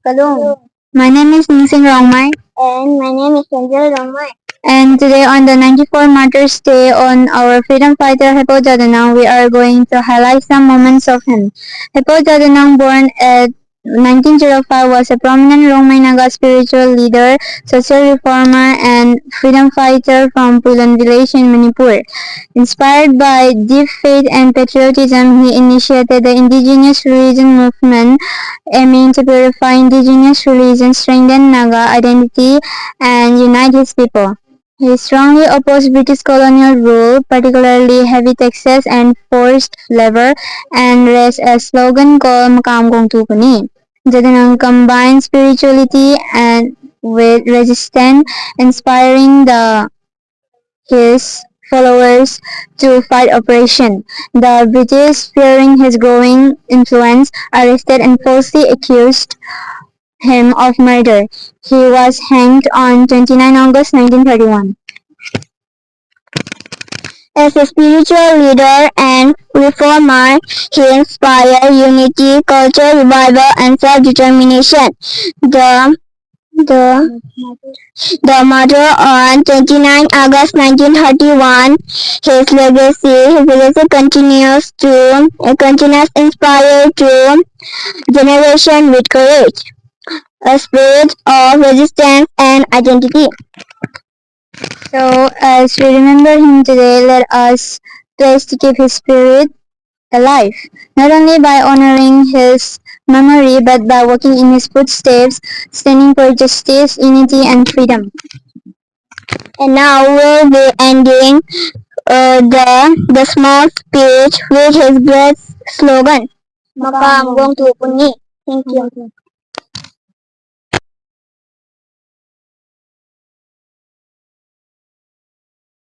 My name is Ningsing Rongmai. And my name is Angel Rongmai. And today on the 94 Martyrs Day on our freedom fighter Hepo Jadanang, we are going to highlight some moments of him. Hepo Jadanang, born at 1905, was a prominent Rongmai Naga spiritual leader, social reformer, and freedom fighter from Pulan village in Manipur. Inspired by deep faith and patriotism, he initiated the indigenous religion movement, aiming to purify indigenous religion, strengthen Naga identity, and unite his people. He strongly opposed British colonial rule, particularly heavy taxes and forced labor, and raised a slogan called Makam Kong Tu Pani. Jadanang combined spirituality and with resistance, inspiring his followers to fight oppression. The British, fearing his growing influence, arrested and falsely accused him of murder. He was hanged on 29 August 1931. As a spiritual leader and reformer, he inspired unity, culture, revival, and self-determination. The motto on 29 August 1931, his legacy continues inspired to generation with courage, a spirit of resistance and identity. So, as we remember him today, let us pledge to keep his spirit alive, not only by honoring his memory but by walking in his footsteps, standing for justice, unity, and freedom. And now we'll be ending the small speech with his great slogan, Makam Gong Tu Puni. Thank you.